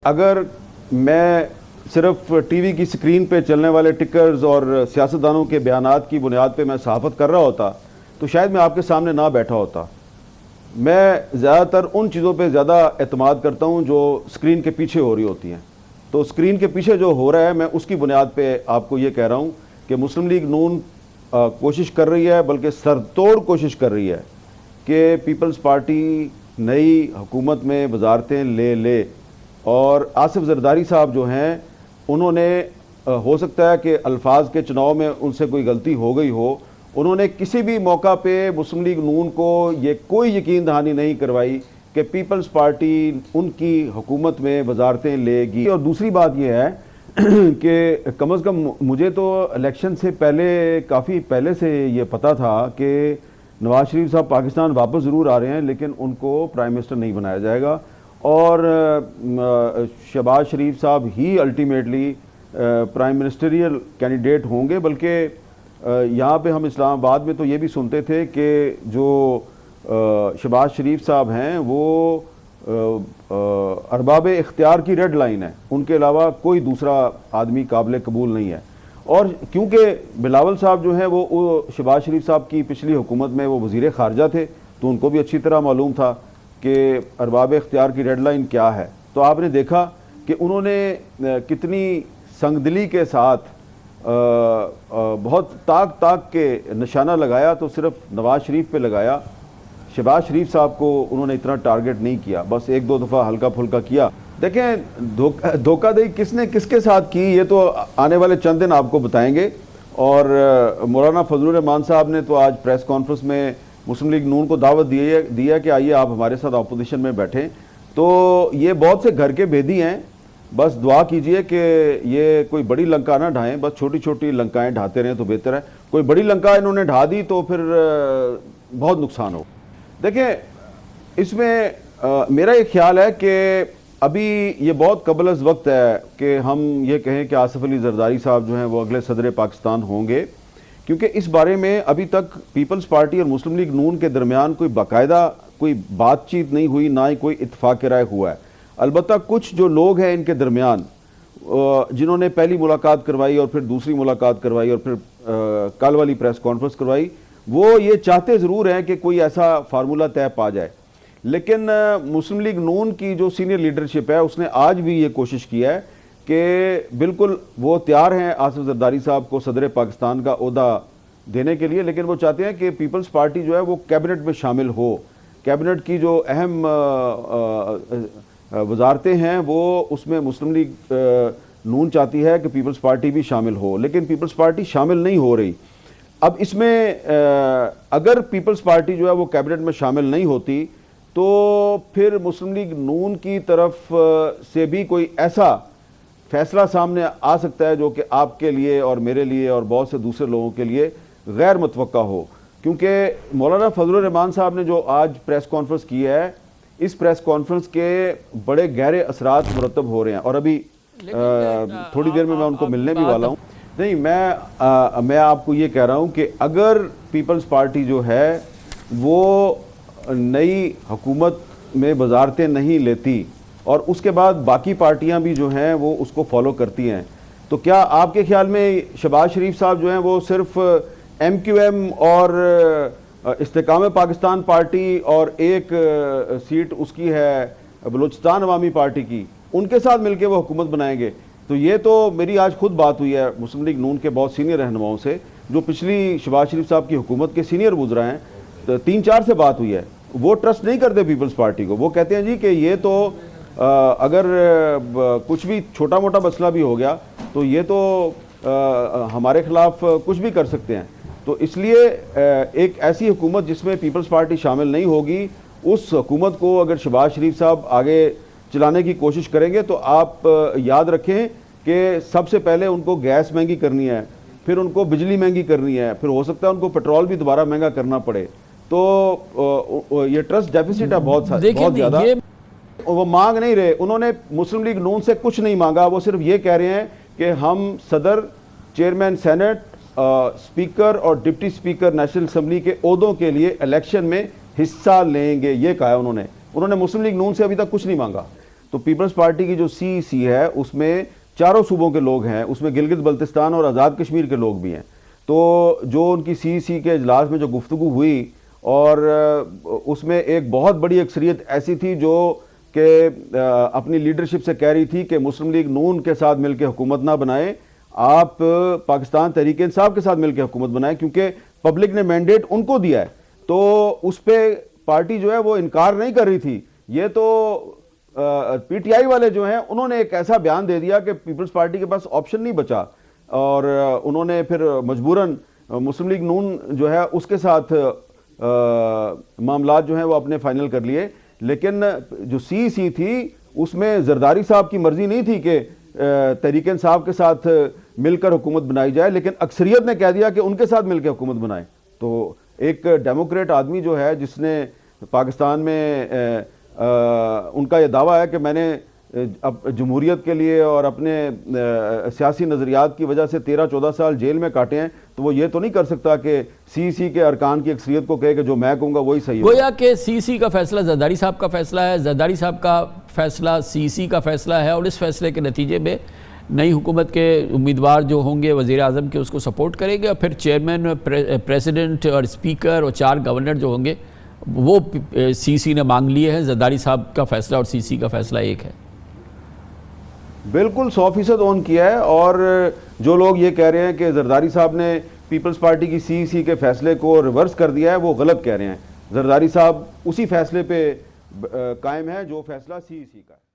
अगर मैं सिर्फ टीवी की स्क्रीन पे चलने वाले टिकर्स और सियासतदानों के बयानात की बुनियाद पे मैं सहाफ़त कर रहा होता तो शायद मैं आपके सामने ना बैठा होता। मैं ज़्यादातर उन चीज़ों पे ज़्यादा एतमाद करता हूँ जो स्क्रीन के पीछे हो रही होती हैं। तो स्क्रीन के पीछे जो हो रहा है मैं उसकी बुनियाद पे आपको ये कह रहा हूँ कि मुस्लिम लीग नून कोशिश कर रही है, बल्कि सरतोड़ कोशिश कर रही है कि पीपल्स पार्टी नई हुकूमत में वजारतें ले और आसिफ जरदारी साहब जो हैं उन्होंने हो सकता है कि अल्फाज के चुनाव में उनसे कोई गलती हो गई हो, उन्होंने किसी भी मौका पे मुस्लिम लीग नून को ये कोई यकीन दहानी नहीं करवाई कि पीपल्स पार्टी उनकी हुकूमत में वजारतें लेगी। और दूसरी बात यह है कि कम अज़ कम मुझे तो इलेक्शन से पहले काफ़ी पहले से ये पता था कि नवाज शरीफ साहब पाकिस्तान वापस ज़रूर आ रहे हैं, लेकिन उनको प्राइम मिनिस्टर नहीं बनाया जाएगा और शहबाज शरीफ साहब ही अल्टीमेटली प्राइम मिनिस्टरियल कैंडिडेट होंगे। बल्कि यहाँ पे हम इस्लामाबाद में तो ये भी सुनते थे कि जो शहबाज शरीफ साहब हैं वो अरबाब इख्तियार की रेड लाइन है, उनके अलावा कोई दूसरा आदमी काबिल कबूल नहीं है। और क्योंकि बिलावल साहब जो हैं वो शहबाज शरीफ साहब की पिछली हुकूमत में वो वज़ीर ख़ारजा थे, तो उनको भी अच्छी तरह मालूम था कि अरबाब इख्तियार की रेड लाइन क्या है। तो आपने देखा कि उन्होंने कितनी संगदिली के साथ बहुत ताक के निशाना लगाया, तो सिर्फ नवाज शरीफ पे लगाया, शहबाज शरीफ साहब को उन्होंने इतना टारगेट नहीं किया, बस एक दो दफ़ा हल्का फुल्का किया। देखें धोखाधड़ी किसने किसके साथ की ये तो आने वाले चंद दिन आपको बताएंगे। और मौलाना फजलुर रहमान साहब ने तो आज प्रेस कॉन्फ्रेंस में मुस्लिम लीग नून को दावत दिया कि आइए आप हमारे साथ अपोजिशन में बैठें। तो ये बहुत से घर के भेदी हैं, बस दुआ कीजिए कि ये कोई बड़ी लंका ना ढाएं, बस छोटी छोटी लंकाएं ढाते रहें तो बेहतर है। कोई बड़ी लंका इन्होंने ढा दी तो फिर बहुत नुकसान हो। देखें इसमें मेरा ये ख्याल है कि अभी ये बहुत कबल अज़ वक्त है कि हम ये कहें कि आसिफ अली जरदारी साहब जो हैं वो अगले सदर पाकिस्तान होंगे, क्योंकि इस बारे में अभी तक पीपल्स पार्टी और मुस्लिम लीग नून के दरमियान कोई बाकायदा कोई बातचीत नहीं हुई, ना ही कोई इत्तफाक राय हुआ है। अलबत्ता कुछ जो लोग हैं इनके दरमियान जिन्होंने पहली मुलाकात करवाई और फिर दूसरी मुलाकात करवाई और फिर कल वाली प्रेस कॉन्फ्रेंस करवाई, वो ये चाहते ज़रूर हैं कि कोई ऐसा फार्मूला तय पा जाए। लेकिन मुस्लिम लीग नून की जो सीनियर लीडरशिप है उसने आज भी ये कोशिश की है कि बिल्कुल वो तैयार हैं आसिफ जरदारी साहब को सदर पाकिस्तान का ओहदा देने के लिए, लेकिन वो चाहते हैं कि पीपल्स पार्टी जो है वो कैबिनेट में शामिल हो। कैबिनेट की जो अहम वजारतें हैं वो उसमें मुस्लिम लीग नून चाहती है कि पीपल्स पार्टी भी शामिल हो, लेकिन पीपल्स पार्टी शामिल नहीं हो रही। अब इसमें अगर पीपल्स पार्टी जो है वो कैबिनेट में शामिल नहीं होती तो फिर मुस्लिम लीग नून की तरफ से भी कोई ऐसा फैसला सामने आ सकता है जो कि आपके लिए और मेरे लिए और बहुत से दूसरे लोगों के लिए गैर मुतवक्का हो। क्योंकि मौलाना फजलुर रहमान साहब ने जो आज प्रेस कॉन्फ्रेंस की है, इस प्रेस कॉन्फ्रेंस के बड़े गहरे असरात मुरतब हो रहे हैं और अभी थोड़ी देर में मैं उनको मिलने भी वाला हूँ। नहीं, मैं आपको ये कह रहा हूँ कि अगर पीपल्स पार्टी जो है वो नई हुकूमत में वजारतें नहीं लेती और उसके बाद बाकी पार्टियां भी जो हैं वो उसको फॉलो करती हैं, तो क्या आपके ख्याल में शहबाज शरीफ साहब जो हैं वो सिर्फ MQM और इस्तेकाम पाकिस्तान पार्टी और एक सीट उसकी है बलूचिस्तान अवामी पार्टी की, उनके साथ मिलकर वो हुकूमत बनाएंगे? तो ये तो मेरी आज खुद बात हुई है मुस्लिम लीग नून के बहुत सीनियर रहनुमाओं से जो पिछली शहबाज शरीफ साहब की हुकूमत के सीनियर गुजरा हैं, तो 3-4 से बात हुई है। वो ट्रस्ट नहीं करते पीपल्स पार्टी को, वो कहते हैं जी कि ये तो अगर कुछ भी छोटा मोटा मसला भी हो गया तो ये तो हमारे खिलाफ कुछ भी कर सकते हैं। तो इसलिए एक ऐसी हुकूमत जिसमें पीपल्स पार्टी शामिल नहीं होगी, उस हुकूमत को अगर शहबाज शरीफ साहब आगे चलाने की कोशिश करेंगे तो आप याद रखें कि सबसे पहले उनको गैस महंगी करनी है, फिर उनको बिजली महंगी करनी है, फिर हो सकता है उनको पेट्रोल भी दोबारा महंगा करना पड़े। तो ये ट्रस्ट डेफिसिट है बहुत ज़्यादा। वो मांग नहीं रहे, उन्होंने मुस्लिम लीग नून से कुछ नहीं मांगा, वो सिर्फ ये कह रहे हैं कि हम सदर, चेयरमैन सेनेट, स्पीकर और डिप्टी स्पीकर नेशनल असम्बली के ओहदों के लिए इलेक्शन में हिस्सा लेंगे, ये कहा है उन्होंने मुस्लिम लीग नून से अभी तक कुछ नहीं मांगा। तो पीपल्स पार्टी की जो सीईसी है उसमें चारों सूबों के लोग हैं, उसमें गिलगित बल्तिस्तान और आज़ाद कश्मीर के लोग भी हैं। तो जो उनकी सीईसी के इजलास में जो गुफ्तगू हुई और उसमें एक बहुत बड़ी अक्सरियत ऐसी थी जो कि अपनी लीडरशिप से कह रही थी कि मुस्लिम लीग नून के साथ मिलकर हुकूमत ना बनाए, आप पाकिस्तान तहरीक इंसाफ के साथ मिलकर हुकूमत बनाए, क्योंकि पब्लिक ने मैंडेट उनको दिया है। तो उस पर पार्टी जो है वो इनकार नहीं कर रही थी। ये तो पीटीआई वाले जो हैं उन्होंने एक ऐसा बयान दे दिया कि पीपल्स पार्टी के पास ऑप्शन नहीं बचा और उन्होंने फिर मजबूरन मुस्लिम लीग नून जो है उसके साथ मामलात जो हैं वो अपने फाइनल कर लिए। लेकिन जो सीईसी थी उसमें जरदारी साहब की मर्जी नहीं थी कि तहरीक इंसाफ के साथ मिलकर हुकूमत बनाई जाए, लेकिन अक्सरियत ने कह दिया कि उनके साथ मिलकर हुकूमत बनाए। तो एक डेमोक्रेट आदमी जो है जिसने पाकिस्तान में उनका यह दावा है कि मैंने अब जमहूरियत के लिए और अपने सियासी नज़रियात की वजह से 13-14 साल जेल में काटे हैं, तो वो ये तो नहीं कर सकता कि सीईसी के अरकान की अक्सरियत को कहे कि जो मैं कहूँगा वही सही है। गोया कि सीईसी का फैसला जरदारी साहब का फैसला है, जरदारी साहब का फैसला सीईसी का फैसला है, और इस फैसले के नतीजे में नई हुकूमत के उम्मीदवार जो होंगे वज़ीर आज़म के उसको सपोर्ट करेंगे, और फिर चेयरमैन, प्रेसिडेंट और स्पीकर और 4 गवर्नर जो होंगे वो सीईसी ने मांग लिए हैं। जरदारी साहब का फैसला और सीईसी का फैसला एक है। बिल्कुल 100% ऑन किया है। और जो लोग ये कह रहे हैं कि जरदारी साहब ने पीपल्स पार्टी की सीईसी के फैसले को रिवर्स कर दिया है, वो गलत कह रहे हैं। जरदारी साहब उसी फैसले पे कायम है जो फैसला सीईसी का है।